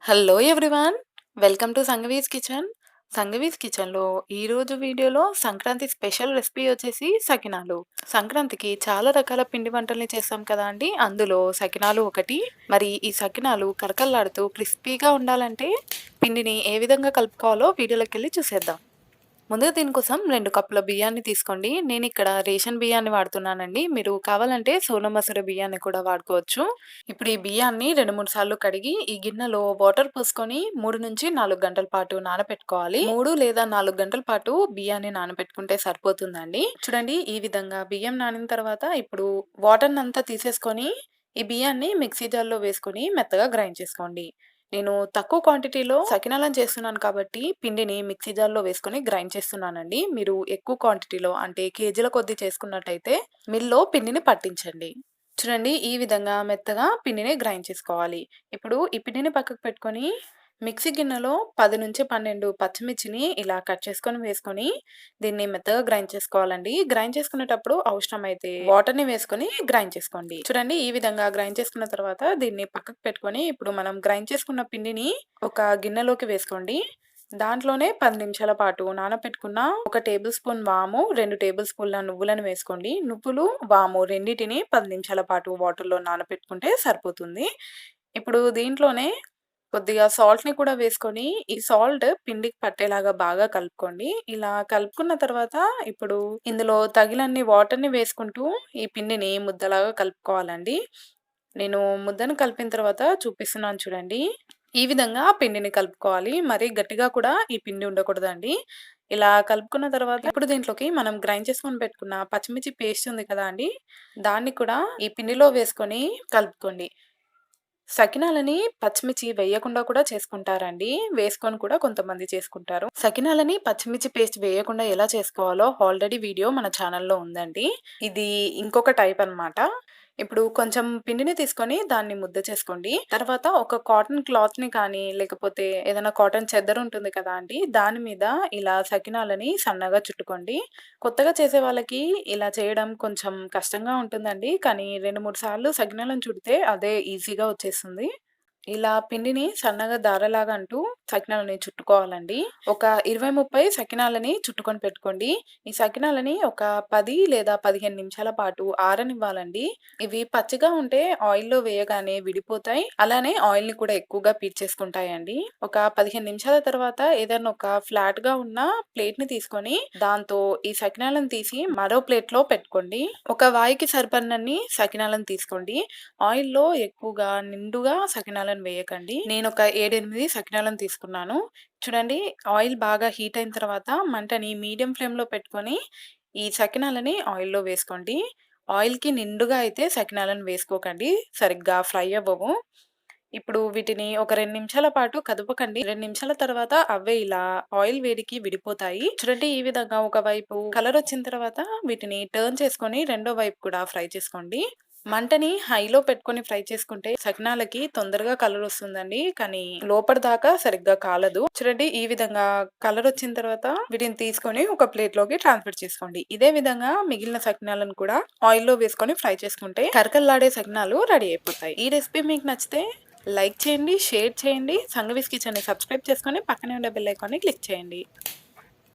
Hello everyone, welcome to Sanghavi's kitchen. Sanghavi's కిచెన్లో ఈరోజు వీడియోలో సంక్రాంతి స్పెషల్ రెసిపీ వచ్చేసి సకినాలు. సంక్రాంతికి చాలా రకాల పిండి వంటల్ని చేస్తాం కదా అండి, అందులో సకినాలు ఒకటి. మరి ఈ సకినాలు కరకరలాడుతూ క్రిస్పీగా ఉండాలంటే పిండిని ఏ విధంగా కలుపుకోవాలో వీడియోలోకి వెళ్ళి చూసేద్దాం. ముందుగా దీనికోసం 2 కప్పుల బియ్యాన్ని తీసుకోండి. నేను ఇక్కడ రేషన్ బియ్యాన్ని వాడుతున్నానండి. మీరు కావాలంటే సోనా మసూరి బియ్యాన్ని కూడా వాడుకోవచ్చు. ఇప్పుడు ఈ బియ్యాన్ని 2, 3 సార్లు కడిగి ఈ గిన్నెలో వాటర్ పోసుకొని 3-4 గంటల పాటు నానబెట్టుకోవాలి. 3 లేదా 4 గంటల పాటు బియ్యాన్ని నానబెట్టుకుంటే సరిపోతుందండి. చూడండి, ఈ విధంగా బియ్యం నానిన తర్వాత ఇప్పుడు వాటర్ అంతా తీసేసుకొని ఈ బియ్యాన్ని మిక్సీ జార్లో వేసుకొని మెత్తగా గ్రైండ్ చేసుకోండి. నేను తక్కువ క్వాంటిటీలో సకినాలని చేస్తున్నాను కాబట్టి పిండిని మిక్సీ జార్లో వేసుకొని గ్రైండ్ చేస్తున్నానండి. మీరు ఎక్కువ క్వాంటిటీలో అంటే కేజీల కొద్దీ చేసుకున్నట్టయితే మిల్లో పిండిని పట్టించండి. చూడండి, ఈ విధంగా మెత్తగా పిండిని గ్రైండ్ చేసుకోవాలి. ఇప్పుడు ఈ పిండిని పక్కకు పెట్టుకొని మిక్సీ గిన్నెలో 10-12 పచ్చిమిర్చిని ఇలా కట్ చేసుకొని వేసుకొని దీన్ని మెత్తగా గ్రైండ్ చేసుకోవాలండి. గ్రైండ్ చేసుకునేటప్పుడు అవసరమైతే వాటర్ని వేసుకొని గ్రైండ్ చేసుకోండి. చూడండి, ఈ విధంగా గ్రైండ్ చేసుకున్న తర్వాత దీన్ని పక్కకు పెట్టుకొని ఇప్పుడు మనం గ్రైండ్ చేసుకున్న పిండిని ఒక గిన్నెలోకి వేసుకోండి. దాంట్లోనే 10 నిమిషాల పాటు నానబెట్టుకున్న 1 టేబుల్ స్పూన్ వాము, 2 టేబుల్ స్పూన్ల నువ్వులను వేసుకోండి. నువ్వులు, వాము రెండింటిని 10 నిమిషాల పాటు వాటర్లో నానబెట్టుకుంటే సరిపోతుంది. ఇప్పుడు దీంట్లోనే కొద్దిగా సాల్ట్‌ని కూడా వేసుకొని, ఈ సాల్ట్ పిండికి పట్టేలాగా బాగా కలుపుకోండి. ఇలా కలుపుకున్న తర్వాత ఇప్పుడు ఇందులో తగినన్ని వాటర్‌ని వేసుకుంటూ ఈ పిండిని ముద్దలాగా కలుపుకోవాలండి. నేను ముద్దను కలిపిన తర్వాత చూపిస్తున్నాను చూడండి. ఈ విధంగా పిండిని కలుపుకోవాలి. మరీ గట్టిగా కూడా ఈ పిండి ఉండకూడదండి. ఇలా కలుపుకున్న తర్వాత ఇప్పుడు దీంట్లోకి మనం గ్రైండ్ చేసుకొని పెట్టుకున్న పచ్చిమిర్చి పేస్ట్ ఉంది కదా అండి, దాన్ని కూడా ఈ పిండిలో వేసుకొని కలుపుకోండి. సకినాలని పచ్చిమిర్చి వేయకుండా కూడా చేసుకుంటారండి. వేసుకొని కూడా కొంతమంది చేసుకుంటారు. సకినాలని పచ్చిమిర్చి పేస్ట్ వేయకుండా ఎలా చేసుకోవాలో ఆల్రెడీ వీడియో మన ఛానల్‌లో ఉందండి. ఇది ఇంకొక టైప్ అన్నమాట. ఇప్పుడు కొంచెం పిండిని తీసుకొని దాన్ని ముద్ద చేసుకోండి. తర్వాత ఒక కాటన్ క్లాత్‌ని కానీ, లేకపోతే ఏదైనా కాటన్ చెద్దరు ఉంటుంది కదా అండి, దాని మీద ఇలా సకినాలని సన్నగా చుట్టుకోండి. కొత్తగా చేసే వాళ్ళకి ఇలా చేయడం కొంచెం కష్టంగా ఉంటుందండి. కానీ 2, 3 సార్లు సకినాలను చుడితే అదే ఈజీగా వచ్చేస్తుంది. ఇలా పిండిని సన్నగా దారలాగా అంటూ సకినాలని చుట్టుకోవాలండి. ఒక 20, 30 సకినాలని చుట్టుకొని పెట్టుకోండి. ఈ సకినాలని ఒక 10 లేదా 15 నిమిషాల పాటు ఆరనివ్వాలండి. ఇవి పచ్చిగా ఉంటే ఆయిల్‌లో వేయగానే విడిపోతాయి. అలానే ఆయిల్‌ని కూడా ఎక్కువగా పీల్చేసుకుంటాయండి. ఒక 15 నిమిషాల తర్వాత ఏదైనా ఒక ఫ్లాట్‌గా ఉన్న ప్లేట్‌ని తీసుకొని దాంతో ఈ సకినాలను తీసి మరో ప్లేట్‌లో పెట్టుకోండి. ఒక వాయికి సరిపడినన్ని సకినాలను తీసుకోండి. ఆయిల్‌లో ఎక్కువగా నిండుగా సకినాలను వేయకండి. నేను ఒక 7, 8 సకినాలను తీసుకున్నాను. చూడండి, ఆయిల్ బాగా హీట్ అయిన తర్వాత మంటని మీడియం ఫ్లేమ్‌లో పెట్టుకొని ఈ సకినాలని ఆయిల్‌లో వేసుకోండి. ఆయిల్‌కి నిండుగా అయితే సకినాలను వేసుకోకండి, సరిగ్గా ఫ్రై అవ్వవు. ఇప్పుడు వీటిని ఒక 2 నిమిషాల పాటు కదపకండి. 2 నిమిషాల తర్వాత అవే ఇలా ఆయిల్ వేడికి విడిపోతాయి. చూడండి, ఈ విధంగా ఒక వైపు కలర్ వచ్చిన తర్వాత వీటిని టర్న్ చేసుకొని రెండో వైపు కూడా ఫ్రై చేసుకోండి. మంటని హైలో పెట్టుకొని ఫ్రై చేసుకుంటే సకినాలకి తొందరగా కలర్ వస్తుందండి. కానీ లోపటి దాకా సరిగ్గా కాలదు. చూడండి, ఈ విధంగా కలర్ వచ్చిన తర్వాత వీటిని తీసుకొని ఒక ప్లేట్ లోకి ట్రాన్స్ఫర్ చేసుకోండి. ఇదే విధంగా మిగిలిన సకినాలను కూడా ఆయిల్లో వేసుకొని ఫ్రై చేసుకుంటే కరకరలాడే సకినాలు రెడీ అయిపోతాయి. ఈ రెసిపీ మీకు నచ్చితే లైక్ చేయండి, షేర్ చేయండి. సంఘవీస్ కిచెన్ని సబ్స్క్రైబ్ చేసుకొని పక్కనే ఉండే బెల్ ఐకాన్ని క్లిక్ చేయండి.